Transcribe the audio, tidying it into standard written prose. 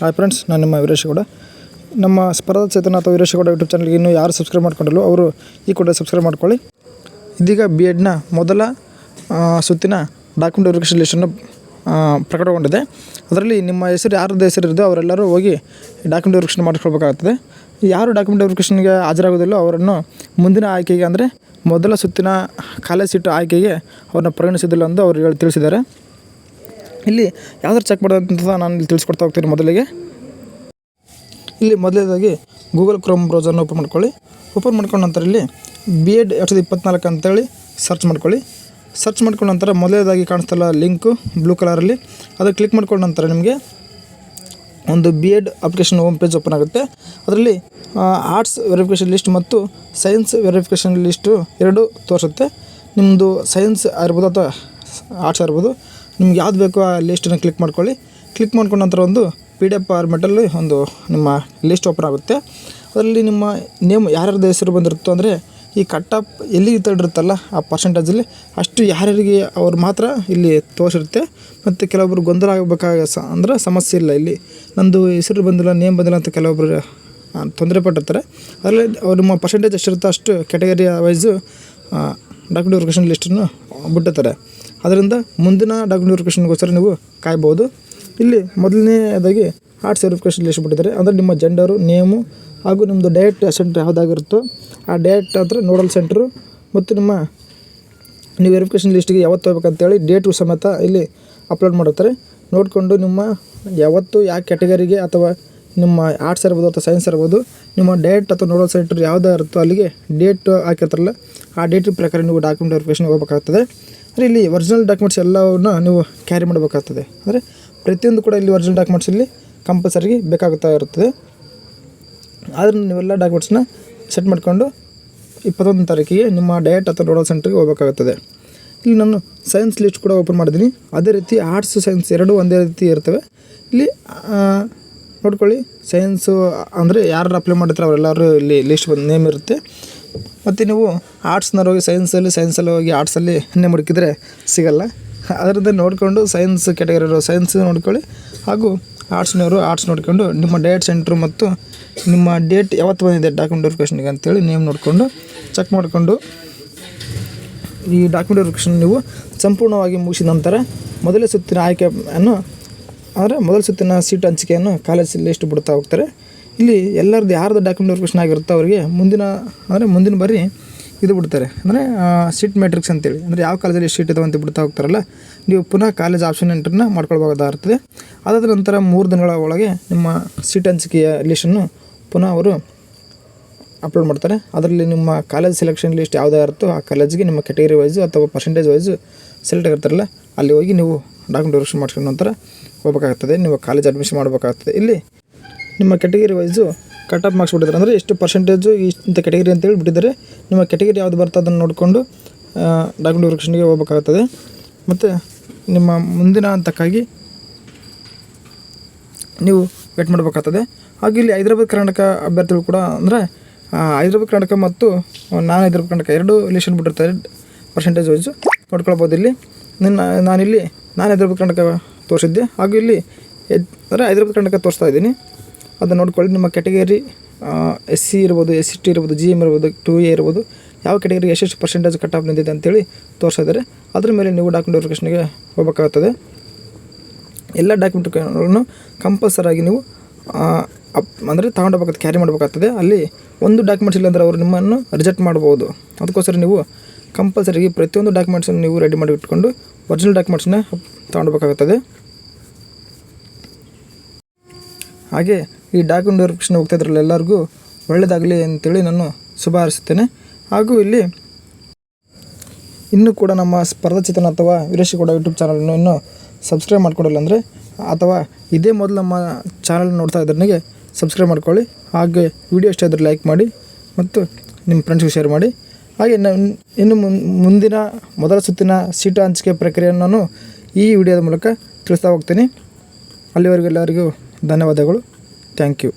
Hi friends, ನಾನು ನಿಮ್ಮ ವೀರೇಶಗೌಡ. ನಮ್ಮ ಸ್ಪರ್ಧಾ ಚೇತನ ಅಥವಾ ವೀರೇಶಗೌಡ ಯೂಟ್ಯೂಬ್ ಚಾನಲ್ಗೆ ಇನ್ನೂ ಯಾರು ಸಬ್ಸ್ಕ್ರೈಬ್ ಮಾಡ್ಕೊಂಡಿಲ್ಲ ಅವರು ಈ ಕೂಡ ಸಬ್ಸ್ಕ್ರೈಬ್ ಮಾಡ್ಕೊಳ್ಳಿ. ಇದೀಗ B.Edನ ಮೊದಲ ಸುತ್ತಿನ ಡಾಕ್ಯುಮೆಂಟ್ ವೆರಿಫಿಕೇಷನ್ ಲಿಸ್ಟನ್ನು ಪ್ರಕಟಗೊಂಡಿದೆ. ಅದರಲ್ಲಿ ನಿಮ್ಮ ಹೆಸರು ಯಾರದ್ದು ಹೆಸರಿದೆ ಅವರೆಲ್ಲರೂ ಹೋಗಿ ಡಾಕ್ಯುಮೆಂಟ್ ವೆರಿಫಿಕೇಷನ್ ಮಾಡಿಸ್ಕೊಳ್ಬೇಕಾಗ್ತದೆ. ಯಾರು ಡಾಕ್ಯುಮೆಂಟ್ ವೆರಿಫಿಕೇಷನ್ಗೆ ಹಾಜರಾಗೋದಿಲ್ಲ ಅವರನ್ನು ಮುಂದಿನ ಆಯ್ಕೆಗೆ ಅಂದರೆ ಮೊದಲ ಸುತ್ತಿನ ಕಾಲೇಜ್ ಸೀಟು ಆಯ್ಕೆಗೆ ಅವ್ರನ್ನ ಪರಿಗಣಿಸೋದಿಲ್ಲ ಎಂದು ಅವರು ತಿಳಿಸಿದ್ದಾರೆ. ಇಲ್ಲಿ ಯಾವ್ದಾರು ಚೆಕ್ ಮಾಡೋದಂತ ನಾನು ಇಲ್ಲಿ ತಿಳಿಸ್ಕೊಡ್ತಾ ಹೋಗ್ತೀನಿ. ಮೊದಲಿಗೆ ಇಲ್ಲಿ ಮೊದಲನೇದಾಗಿ ಗೂಗಲ್ ಕ್ರೋಮ್ ಬ್ರೌಸರ್ನ ಓಪನ್ ಮಾಡ್ಕೊಳ್ಳಿ. ಓಪನ್ ಮಾಡ್ಕೊಂಡ ನಂತರ ಇಲ್ಲಿ B.Ed 2024 ಅಂತೇಳಿ ಸರ್ಚ್ ಮಾಡ್ಕೊಳ್ಳಿ. ಸರ್ಚ್ ಮಾಡ್ಕೊಂಡ ನಂತರ ಮೊದಲನೇದಾಗಿ ಕಾಣಿಸ್ತಲ್ಲ ಲಿಂಕು ಬ್ಲೂ ಕಲರಲ್ಲಿ, ಅದು ಕ್ಲಿಕ್ ಮಾಡ್ಕೊಂಡ ನಂತರ ನಿಮಗೆ ಒಂದು B.Ed application home page open ಆಗುತ್ತೆ. ಅದರಲ್ಲಿ ಆರ್ಟ್ಸ್ ವೆರಿಫಿಕೇಷನ್ ಲಿಸ್ಟ್ ಮತ್ತು ಸೈನ್ಸ್ ವೆರಿಫಿಕೇಷನ್ ಲಿಸ್ಟು ಎರಡೂ ತೋರಿಸುತ್ತೆ. ನಿಮ್ಮದು ಸೈನ್ಸ್ ಇರ್ಬೋದು ಅಥವಾ ಆರ್ಟ್ಸ್ ಇರ್ಬೋದು, ನಿಮ್ಗೆ ಯಾವ್ದು ಬೇಕೋ ಆ ಲಿಸ್ಟನ್ನು ಕ್ಲಿಕ್ ಮಾಡ್ಕೊಳ್ಳಿ. ಕ್ಲಿಕ್ ಮಾಡ್ಕೊಂಡ ನಂತರ ಒಂದು PDF ಫಾರ್ಮೆಟಲ್ಲಿ ಒಂದು ನಿಮ್ಮ ಲಿಸ್ಟ್ ಓಪನ್ ಆಗುತ್ತೆ. ಅದರಲ್ಲಿ ನಿಮ್ಮ ನೇಮ್ ಯಾರ್ಯಾರ್ದು ಹೆಸರು ಬಂದಿರುತ್ತೋ ಅಂದರೆ ಈ ಕಟ್ ಆಫ್ ಎಲ್ಲಿ ತಳಿರುತ್ತಲ್ಲ ಆ ಪರ್ಸೆಂಟೇಜಲ್ಲಿ ಅಷ್ಟು ಯಾರ್ಯಾರಿಗೆ ಅವ್ರು ಮಾತ್ರ ಇಲ್ಲಿ ತೋರಿಸಿರುತ್ತೆ. ಮತ್ತು ಕೆಲವೊಬ್ರು ಗೊಂದಲ ಆಗಬೇಕಾಗ ಅಂದ್ರೆ ಸಮಸ್ಯೆ ಇಲ್ಲ. ಇಲ್ಲಿ ನಂದು ಹೆಸರು ಬಂದಿಲ್ಲ, ನೇಮ್ ಬಂದಿಲ್ಲ ಅಂತ ಕೆಲವೊಬ್ಬರು ತೊಂದರೆ ಪಟ್ಟಿರ್ತಾರೆ. ಅದರಲ್ಲಿ ಅವ್ರು ನಿಮ್ಮ ಪರ್ಸೆಂಟೇಜ್ ಎಷ್ಟಿರುತ್ತೋ ಅಷ್ಟು ಕ್ಯಾಟಗರಿ ವೈಸು ಡಾಕ್ಯುಮೆಂಟ್ ವೆರಿಫಿಕೇಷನ್ ಲಿಸ್ಟನ್ನು ಬಿಟ್ಟಿರ್ತಾರೆ. ಅದರಿಂದ ಮುಂದಿನ ಡಾಕ್ಯುಮೆಂಟ್ ವೆರಿಫಿಕೇಷನ್ಗೋಸ್ಕರ ನೀವು ಕಾಯ್ಬೋದು. ಇಲ್ಲಿ ಮೊದಲನೇದಾಗಿ ಆರ್ಟ್ಸ್ ವೆರಿಫಿಕೇಷನ್ ಲಿಸ್ಟ್ ಬಿಟ್ಟಿದ್ದಾರೆ. ಅಂದರೆ ನಿಮ್ಮ ಜೆಂಡರು, ನೇಮು ಹಾಗೂ ನಿಮ್ಮದು ಡಯಟ್ ಸೆಂಟರ್ ಯಾವುದಾಗಿರುತ್ತೋ ಆ ಡಯಟ್ ಹತ್ರ ನೋಡಲ್ ಸೆಂಟ್ರು ಮತ್ತು ನೀವು ವೆರಿಫಿಕೇಷನ್ ಲಿಸ್ಟಿಗೆ ಯಾವತ್ತು ಹೋಗ್ಬೇಕಂತೇಳಿ ಡೇಟು ಸಮೇತ ಇಲ್ಲಿ ಅಪ್ಲೋಡ್ ಮಾಡುತ್ತಾರೆ. ನೋಡಿಕೊಂಡು ನಿಮ್ಮ ಯಾವತ್ತು ಯಾವ ಕ್ಯಾಟಗರಿಗೆ ಅಥವಾ ನಿಮ್ಮ ಆರ್ಟ್ಸ್ ಇರ್ಬೋದು ಅಥವಾ ಸೈನ್ಸ್ ಇರ್ಬೋದು, ನಿಮ್ಮ ಡಯಟ್ ಅಥವಾ ನೋಡಲ್ ಸೆಂಟರ್ ಯಾವುದೇ ಇರುತ್ತೋ ಅಲ್ಲಿಗೆ ಡೇಟ್ ಹಾಕಿರ್ತಾರಲ್ಲ ಆ ಡೇಟ್ ಪ್ರಕಾರ ನೀವು ಡಾಕ್ಯುಮೆಂಟ್ ವೆರಿಫಿಕೇಷನ್ಗೆ ಹೋಗಬೇಕಾಗ್ತದೆ. ಅಂದರೆ ಇಲ್ಲಿ ಒರಿಜಿನಲ್ ಡಾಕ್ಯುಮೆಂಟ್ಸ್ ಎಲ್ಲವನ್ನು ನೀವು ಕ್ಯಾರಿ ಮಾಡಬೇಕಾಗ್ತದೆ. ಅಂದರೆ ಪ್ರತಿಯೊಂದು ಕೂಡ ಇಲ್ಲಿ ಒರಿಜಿನಲ್ ಡಾಕ್ಯುಮೆಂಟ್ಸ್ ಇಲ್ಲಿ ಕಂಪಲ್ಸರಿಗೆ ಬೇಕಾಗುತ್ತಾ ಇರುತ್ತದೆ. ಆದರೆ ನೀವೆಲ್ಲ ಡಾಕ್ಯುಮೆಂಟ್ಸ್ನ ಸೆಟ್ ಮಾಡಿಕೊಂಡು 21 ತಾರೀಕಿಗೆ ನಿಮ್ಮ ಡಯಟ್ ಅಥವಾ ನೋಡಲ್ ಸೆಂಟ್ರಿಗೆ ಹೋಗಬೇಕಾಗುತ್ತದೆ. ಇಲ್ಲಿ ನಾನು ಸೈನ್ಸ್ ಲಿಸ್ಟ್ ಕೂಡ ಓಪನ್ ಮಾಡಿದ್ದೀನಿ. ಅದೇ ರೀತಿ ಆರ್ಟ್ಸ್ ಸೈನ್ಸ್ ಎರಡೂ ಒಂದೇ ರೀತಿ ಇರ್ತವೆ. ಇಲ್ಲಿ ನೋಡ್ಕೊಳ್ಳಿ, ಸೈನ್ಸು ಅಂದರೆ ಯಾರು ಅಪ್ಲೈ ಮಾಡಿರ್ತಾರೆ ಅವರೆಲ್ಲರೂ ಇಲ್ಲಿ ಲಿಸ್ಟ್ ಬಂದು ನೇಮ್ ಇರುತ್ತೆ. ಮತ್ತು ನೀವು ಆರ್ಟ್ಸ್ನವ್ರು ಹೋಗಿ ಸೈನ್ಸಲ್ಲಿ ಹೋಗಿ ಆರ್ಟ್ಸಲ್ಲಿ ನೇಮ್ ಹುಡುಕಿದರೆ ಸಿಗಲ್ಲ. ಅದರಿಂದ ನೋಡಿಕೊಂಡು ಸೈನ್ಸ್ ಕ್ಯಾಟಗರಿ ಇರೋ ಸೈನ್ಸ್ ನೋಡ್ಕೊಳ್ಳಿ, ಹಾಗೂ ಆರ್ಟ್ಸ್ನವರು ಆರ್ಟ್ಸ್ ನೋಡಿಕೊಂಡು ನಿಮ್ಮ ಡಯಟ್ ಸೆಂಟ್ರು ಮತ್ತು ನಿಮ್ಮ ಡೇಟ್ ಯಾವತ್ತು ಬಂದಿದೆ ಡಾಕ್ಯುಮೆಂಟ್ ವೆರಿಫಿಕೇಷನ್ಗೆ ಅಂತೇಳಿ ನೇಮ್ ನೋಡಿಕೊಂಡು ಚೆಕ್ ಮಾಡಿಕೊಂಡು ಈ ಡಾಕ್ಯುಮೆಂಟ್ ವೆರಿಫಿಕೇಷನ್ ನೀವು ಸಂಪೂರ್ಣವಾಗಿ ಮುಗಿಸಿದ ನಂತರ ಮೊದಲ ಸುತ್ತಿನ ಆಯ್ಕೆಯನ್ನು ಅಂದರೆ ಮೊದಲ ಸುತ್ತಿನ ಸೀಟ್ ಹಂಚಿಕೆಯನ್ನು ಕಾಲೇಜ್ ಲಿಸ್ಟ್ ಬಿಡ್ತಾ ಹೋಗ್ತಾರೆ. ಇಲ್ಲಿ ಎಲ್ಲರದ್ದು ಯಾರ್ದು ಡಾಕ್ಯುಮೆಂಟ್ ವೆರಿಫಿಕೇಷನ್ ಆಗಿರುತ್ತೋ ಅವರಿಗೆ ಮುಂದಿನ ಬಾರಿ ಇದು ಬಿಡ್ತಾರೆ, ಅಂದರೆ ಸೀಟ್ ಮ್ಯಾಟ್ರಿಕ್ಸ್ ಅಂತೇಳಿ. ಅಂದರೆ ಯಾವ ಕಾಲೇಜಲ್ಲಿ ಸೀಟ್ ಇದಾವೆ ಅಂತ ಬಿಡ್ತಾ ಹೋಗ್ತಾರಲ್ಲ, ನೀವು ಪುನಃ ಕಾಲೇಜ್ ಆಪ್ಷನ್ ಎಂಟ್ರನ್ನ ಮಾಡ್ಕೊಳ್ಬೋದಾಗಿರ್ತದೆ. ಅದಾದ ನಂತರ 3 ದಿನಗಳ ಒಳಗೆ ನಿಮ್ಮ ಸೀಟ್ ಹಂಚಿಕೆಯ ಲಿಸ್ಟನ್ನು ಪುನಃ ಅವರು ಅಪ್ಲೋಡ್ ಮಾಡ್ತಾರೆ. ಅದರಲ್ಲಿ ನಿಮ್ಮ ಕಾಲೇಜ್ ಸೆಲೆಕ್ಷನ್ ಲಿಸ್ಟ್ ಯಾವುದೇ ಇರುತ್ತೋ ಆ ಕಾಲೇಜಿಗೆ ನಿಮ್ಮ ಕ್ಯಾಟಗರಿ ವೈಸು ಅಥವಾ ಪರ್ಸೆಂಟೇಜ್ ವೈಸು ಸೆಲೆಕ್ಟ್ ಆಗಿರ್ತಾರಲ್ಲ ಅಲ್ಲಿ ಹೋಗಿ ನೀವು ಡಾಕ್ಯುಮೆಂಟ್ ವೆರಿಫಿಕೇಷನ್ ಮಾಡ್ಕೊಂಡು ನಂತರ ಹೋಗಬೇಕಾಗ್ತದೆ, ನೀವು ಕಾಲೇಜ್ ಅಡ್ಮಿಷನ್ ಮಾಡಬೇಕಾಗ್ತದೆ. ಇಲ್ಲಿ ನಿಮ್ಮ category wise cut off marks ಬಿಟ್ಟಿದ್ದಾರೆ, ಅಂದರೆ ಎಷ್ಟು ಪರ್ಸೆಂಟೇಜು ಇಂಥ ಕ್ಯಾಟಗರಿ ಅಂತೇಳಿ ಬಿಟ್ಟಿದ್ದಾರೆ. ನಿಮ್ಮ ಕ್ಯಾಟಗರಿ ಯಾವುದು ಬರ್ತದೆ ಅದನ್ನು ನೋಡಿಕೊಂಡು ಡಾಕ್ಯುಮೆಂಟ್ ವೆರಿಫಿಕೇಷನ್ಗೆ ಹೋಗಬೇಕಾಗ್ತದೆ. ಮತ್ತು ನಿಮ್ಮ ಮುಂದಿನ ಹಂತಕ್ಕಾಗಿ ನೀವು ವೇಟ್ ಮಾಡಬೇಕಾಗ್ತದೆ. ಹಾಗೆ ಇಲ್ಲಿ ಹೈದರಾಬಾದ್ ಕರ್ನಾಟಕ ಅಭ್ಯರ್ಥಿಗಳು ಕೂಡ ಅಂದರೆ ಹೈದರಾಬಾದ್ ಕರ್ನಾಟಕ ಮತ್ತು ನಾನ್ ಹೈದರಾಬಾದ್ ಕರ್ನಾಟಕ ಎರಡೂ ಲಿಸ್ಟ್ ಬಿಟ್ಟಿರ್ತಾರೆ ಪರ್ಸೆಂಟೇಜ್ ವೈಸು ನೋಡ್ಕೊಳ್ಬೋದು. ಇಲ್ಲಿ ನಾನಿಲ್ಲಿ ಹೈದರಾಬಾದ್ ಕರ್ನಾಟಕ ತೋರಿಸಿದ್ದೆ, ಹಾಗೂ ಇಲ್ಲಿ ಅಂದರೆ ಹೈದರಾಬಾದ್ ಕರ್ನಾಟಕ ತೋರಿಸ್ತಾ ಇದ್ದೀನಿ. ಅದನ್ನು ನೋಡ್ಕೊಳ್ಳಿ. ನಿಮ್ಮ ಕ್ಯಾಟಗರಿ SC ಇರ್ಬೋದು, ST ಇರ್ಬೋದು, GM ಇರ್ಬೋದು, 2A ಇರ್ಬೋದು, ಯಾವ ಕ್ಯಾಟಗರಿಗೆ ಎಷ್ಟೆಷ್ಟು ಪರ್ಸೆಂಟೇಜ್ ಕಟ್ ಆಫ್ ನಿಂತಿದೆ ಅಂತೇಳಿ ತೋರಿಸ್ತಾ ಇದ್ದಾರೆ. ಅದ್ರ ಮೇಲೆ ನೀವು ಡಾಕ್ಯುಮೆಂಟ್ ವೆರಿಫಿಕೇಷನ್ಗೆ ಹೋಗಬೇಕಾಗ್ತದೆ. ಎಲ್ಲ ಡಾಕ್ಯುಮೆಂಟ್ಗಳನ್ನು ಕಂಪಲ್ಸರಾಗಿ ನೀವು ಅಂದರೆ ತಗೊಂಡೋಗ್ಬೇಕಾಗ್ತದೆ, ಕ್ಯಾರಿ ಮಾಡಬೇಕಾಗ್ತದೆ. ಅಲ್ಲಿ ಒಂದು ಡಾಕ್ಯುಮೆಂಟ್ಸ್ ಇಲ್ಲಾಂದರೆ ಅವರು ನಿಮ್ಮನ್ನು ರಿಜೆಕ್ಟ್ ಮಾಡ್ಬೋದು. ಅದಕ್ಕೋಸ್ಕರ ನೀವು ಕಂಪಲ್ಸರಿಗೆ ಪ್ರತಿಯೊಂದು ಡಾಕ್ಯುಮೆಂಟ್ಸನ್ನು ನೀವು ರೆಡಿ ಮಾಡಿ ಇಟ್ಕೊಂಡು ಒರಿಜಿನಲ್ ಡಾಕ್ಯುಮೆಂಟ್ಸನ್ನ ತಗೊಂಡೋಗ್ಬೇಕಾಗುತ್ತದೆ. ಹಾಗೆ ಈ ಡಾಕ್ಯುಮೆಂಟ್ ವೆರಿಫಿಕೇಷನ್ ಹೋಗ್ತಾ ಇದ್ರಲ್ಲ ಎಲ್ಲರಿಗೂ ಒಳ್ಳೆಯದಾಗಲಿ ಅಂತೇಳಿ ನಾನು ಶುಭ ಹಾರೈಸುತ್ತೇನೆ. ಹಾಗೂ ಇಲ್ಲಿ ಇನ್ನೂ ಕೂಡ ನಮ್ಮ ಸ್ಪರ್ಧಾ ಚೇತನ ಅಥವಾ ವೀರೇಶಗೌಡ ಯೂಟ್ಯೂಬ್ ಚಾನಲನ್ನು ಇನ್ನೂ ಸಬ್ಸ್ಕ್ರೈಬ್ ಮಾಡ್ಕೊಂಡಿಲ್ಲ ಅಂದರೆ ಅಥವಾ ಇದೇ ಮೊದಲು ನಮ್ಮ ಚಾನಲ್ ನೋಡ್ತಾ ಇದ್ದನಿಗೆ ಸಬ್ಸ್ಕ್ರೈಬ್ ಮಾಡ್ಕೊಳ್ಳಿ. ಹಾಗೆ ವಿಡಿಯೋ ಇಷ್ಟ ಇದ್ದರೆ ಲೈಕ್ ಮಾಡಿ ಮತ್ತು ನಿಮ್ಮ ಫ್ರೆಂಡ್ಸ್ಗೆ ಶೇರ್ ಮಾಡಿ. ಹಾಗೆ ಇನ್ನು ಮುಂದಿನ ಮೊದಲ ಸುತ್ತಿನ ಸೀಟು ಹಂಚಿಕೆ ಪ್ರಕ್ರಿಯೆಯನ್ನು ನಾನು ಈ ವಿಡಿಯೋದ ಮೂಲಕ ತಿಳಿಸ್ತಾ ಹೋಗ್ತೀನಿ. ಅಲ್ಲಿವರೆಗೂ ಎಲ್ಲರಿಗೂ ಧನ್ಯವಾದಗಳು. Thank you.